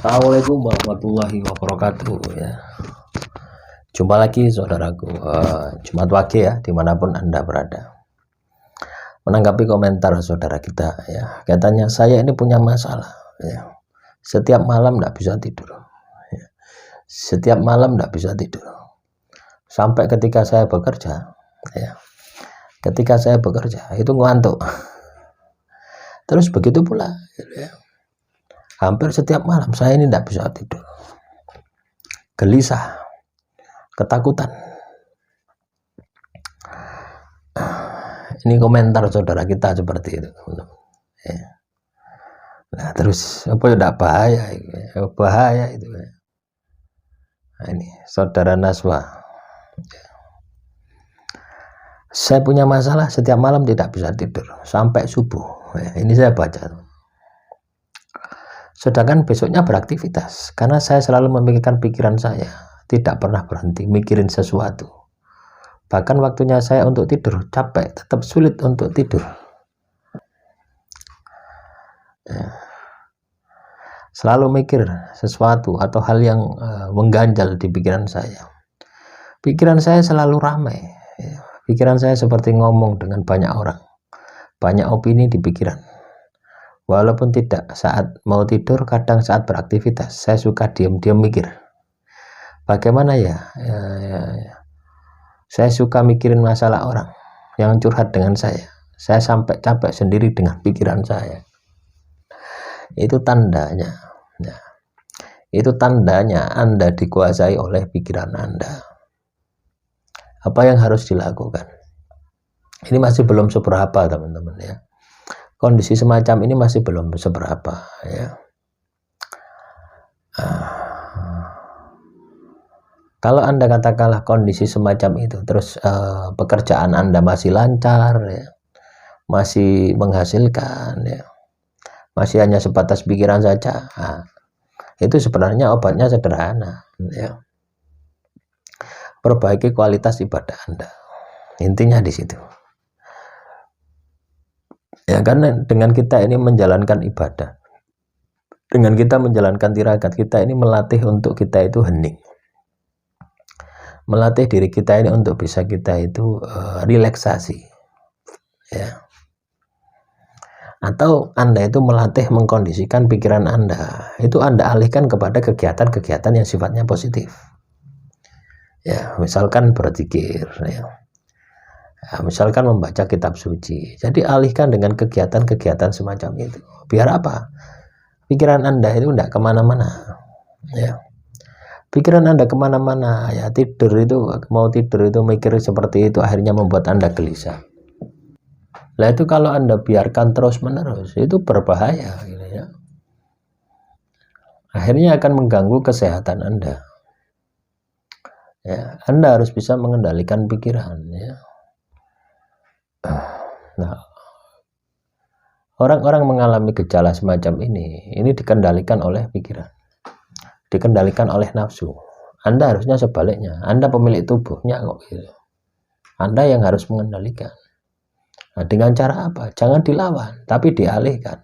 Assalamualaikum warahmatullahi wabarakatuh ya. Jumpa lagi saudaraku, Jumat Wage ya, dimanapun Anda berada. Menanggapi komentar saudara kita ya, katanya saya ini punya masalah ya. Setiap malam tidak bisa tidur ya. Setiap malam tidak bisa tidur sampai ketika saya bekerja ya. Ketika saya bekerja itu ngantuk. Terus begitu pula ya. Hampir setiap malam saya ini tidak bisa tidur, gelisah, ketakutan. Ini komentar saudara kita seperti itu ya. Nah terus apa ya, tidak bahaya bahaya itu ya. Nah, ini saudara Naswa, saya punya masalah setiap malam tidak bisa tidur sampai subuh ya. Ini saya baca, sedangkan besoknya beraktivitas karena saya selalu memikirkan pikiran saya, tidak pernah berhenti mikirin sesuatu. Bahkan waktunya saya untuk tidur capek, tetap sulit untuk tidur ya. Selalu mikir sesuatu atau hal yang mengganjal di pikiran saya. Pikiran saya selalu ramai ya. Pikiran saya seperti ngomong dengan banyak orang, banyak opini di pikiran. Walaupun tidak saat mau tidur, kadang saat beraktivitas saya suka diam-diam mikir bagaimana ya, saya suka mikirin masalah orang yang curhat dengan saya sampai capek sendiri dengan pikiran saya. Itu tandanya ya. Itu tandanya Anda dikuasai oleh pikiran Anda. Apa yang harus dilakukan? Ini masih belum seberapa teman-teman ya. Kondisi semacam ini masih belum seberapa ya. Kalau Anda katakanlah kondisi semacam itu, terus pekerjaan Anda masih lancar ya, masih menghasilkan ya, masih hanya sebatas pikiran saja, itu sebenarnya obatnya sederhana ya. Perbaiki kualitas ibadah Anda, intinya di situ ya. Karena dengan kita ini menjalankan ibadah, dengan kita menjalankan tirakat, kita ini melatih untuk kita itu hening, melatih diri kita ini untuk bisa kita itu relaksasi ya. Atau Anda itu melatih mengkondisikan pikiran Anda, itu Anda alihkan kepada kegiatan-kegiatan yang sifatnya positif ya. Misalkan berzikir ya. Misalkan membaca kitab suci. Jadi alihkan dengan kegiatan-kegiatan semacam itu. Biar apa? Pikiran Anda itu tidak kemana-mana ya. Pikiran Anda kemana-mana ya, tidur itu, mau tidur itu mikir seperti itu, akhirnya membuat Anda gelisah. Nah itu kalau Anda biarkan terus-menerus, itu berbahaya gitu ya. Akhirnya akan mengganggu kesehatan Anda ya. Anda harus bisa mengendalikan pikiran ya. Nah, orang-orang mengalami gejala semacam ini dikendalikan oleh pikiran, dikendalikan oleh nafsu. Anda harusnya sebaliknya, Anda pemilik tubuhnya kok gitu. Anda yang harus mengendalikan. Nah, dengan cara apa? Jangan dilawan, tapi dialihkan.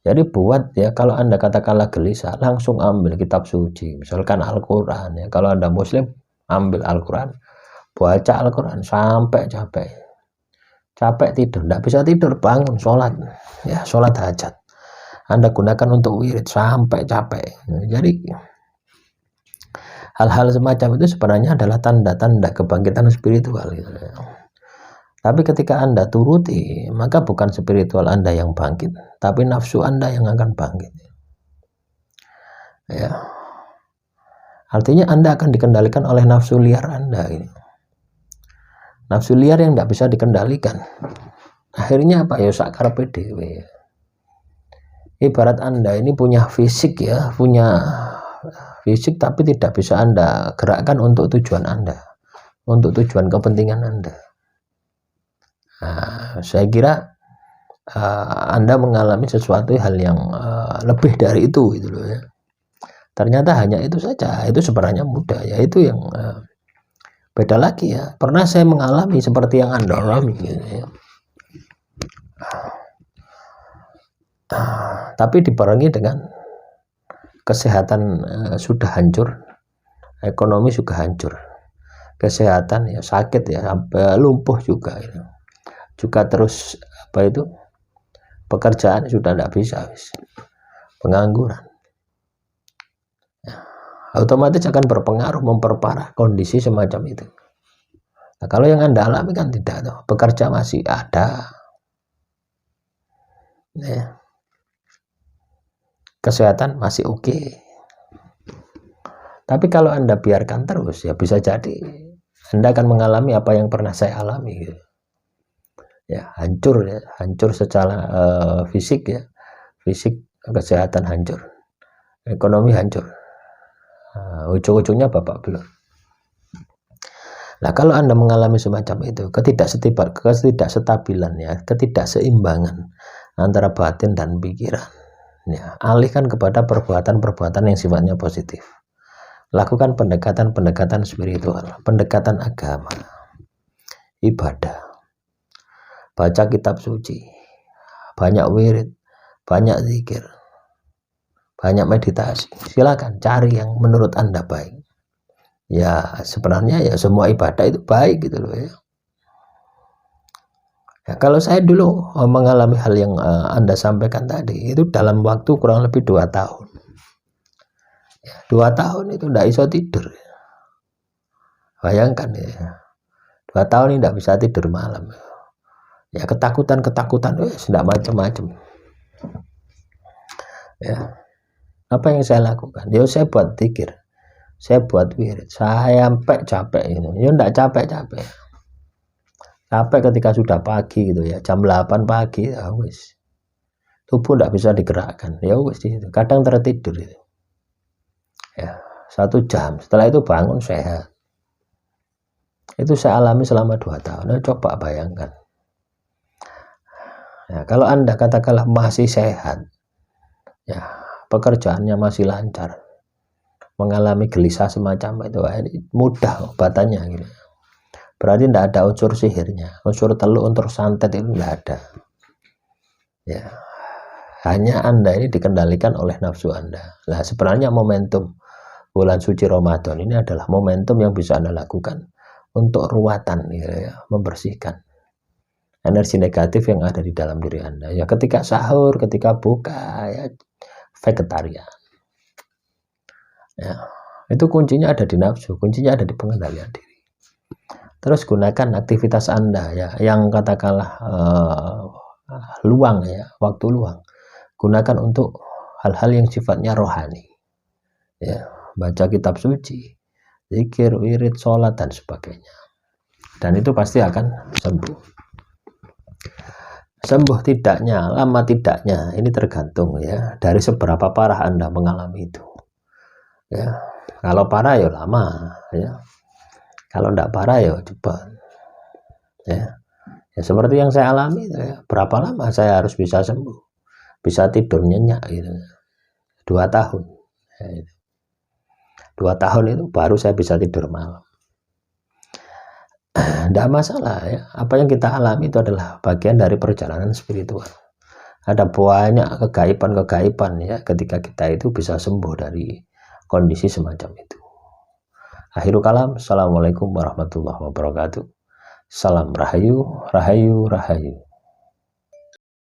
Jadi buat ya, kalau Anda katakanlah gelisah, langsung ambil kitab suci, misalkan Al-Quran ya. Kalau Anda Muslim, ambil Al-Quran, baca Al-Quran sampai capek tidur, tidak bisa tidur, bangun sholat ya, sholat hajat. Anda gunakan untuk wirid sampai capek. Jadi hal-hal semacam itu sebenarnya adalah tanda-tanda kebangkitan spiritual gitu. Tapi ketika Anda turuti, maka bukan spiritual Anda yang bangkit, tapi nafsu Anda yang akan bangkit ya. Artinya Anda akan dikendalikan oleh nafsu liar Anda gitu. Nafsu liar yang tidak bisa dikendalikan. Akhirnya apa ya, sakarepe dhewe. Ibarat Anda ini punya fisik ya, punya fisik tapi tidak bisa Anda gerakkan untuk tujuan Anda, untuk tujuan kepentingan Anda. Nah, saya kira Anda mengalami sesuatu hal yang lebih dari itu gitu loh ya. Ternyata hanya itu saja, itu sebenarnya mudah ya, itu yang beda lagi ya. Pernah saya mengalami seperti yang Anda alami gitu ya. Tapi dibarengi dengan kesehatan sudah hancur, ekonomi juga hancur, kesehatan ya sakit ya sampai lumpuh juga ya. Juga terus apa itu, pekerjaan sudah tidak bisa, pengangguran ya, otomatis akan berpengaruh memperparah kondisi semacam itu. Nah, kalau yang Anda alami kan tidak, tuh. Pekerja masih ada ya. Kesehatan masih oke. Tapi kalau Anda biarkan terus ya bisa jadi Anda akan mengalami apa yang pernah saya alami gitu. Ya, hancur secara fisik ya. Fisik, kesehatan hancur. Ekonomi hancur. Ujung-ujungnya babak belur. Nah, kalau Anda mengalami semacam itu, ketidakstabilan ya, ketidakseimbangan antara batin dan pikiran. Ya, alihkan kepada perbuatan-perbuatan yang sifatnya positif. Lakukan pendekatan-pendekatan spiritual, pendekatan agama, ibadah. Baca kitab suci, banyak wirid, banyak zikir, banyak meditasi. Silakan cari yang menurut Anda baik. Ya, sebenarnya ya semua ibadah itu baik gitu loh ya. Ya, kalau saya dulu mengalami hal yang Anda sampaikan tadi itu dalam waktu kurang lebih 2 tahun. Ya, 2 tahun itu tidak bisa tidur. Bayangkan ya, 2 tahun ini tidak bisa tidur malam. Ya, ketakutan, tidak macam-macam. Ya, apa yang saya lakukan? Ya, saya buat zikir, saya buat wirid, saya sampai capek itu. Ya, tidak capek-capek. Capek ketika sudah pagi gitu ya, jam 8 pagi, ya wis. Tubuh tidak bisa digerakkan, ya wis di situ. Kadang tertidur itu. Ya, 1 jam. Setelah itu bangun sehat. Itu saya alami selama 2 tahun. Nah, coba bayangkan. Ya, kalau Anda katakanlah masih sehat, ya pekerjaannya masih lancar, mengalami gelisah semacam itu, ini mudah obatannya gitu. Berarti tidak ada unsur sihirnya, unsur teluk, unsur santet itu tidak ada. Ya, hanya Anda ini dikendalikan oleh nafsu Anda. Nah, sebenarnya momentum bulan suci Ramadan ini adalah momentum yang bisa Anda lakukan untuk ruatan ya, membersihkan energi negatif yang ada di dalam diri Anda. Ya, ketika sahur, ketika buka, ya vegetarian. Ya, itu kuncinya ada di nafsu, kuncinya ada di pengendalian diri. Terus gunakan aktivitas Anda ya, yang katakanlah luang ya, waktu luang. Gunakan untuk hal-hal yang sifatnya rohani. Ya, baca kitab suci, zikir, wirid, sholat dan sebagainya. Dan itu pasti akan sembuh. Sembuh tidaknya, lama tidaknya, ini tergantung ya dari seberapa parah Anda mengalami itu. Ya, kalau parah ya lama ya. Kalau tidak parah ya cepat. Ya. Ya seperti yang saya alami ya. Berapa lama saya harus bisa sembuh? Bisa tidur nyenyak gitu. 2 tahun. Ya, 2 tahun itu baru saya bisa tidur malam. Tidak masalah ya. Apa yang kita alami itu adalah bagian dari perjalanan spiritual. Ada banyak kegaiban-kegaiban ya ketika kita itu bisa sembuh dari kondisi semacam itu. Akhirul kalam, assalamualaikum warahmatullahi wabarakatuh. Salam rahayu, rahayu, rahayu.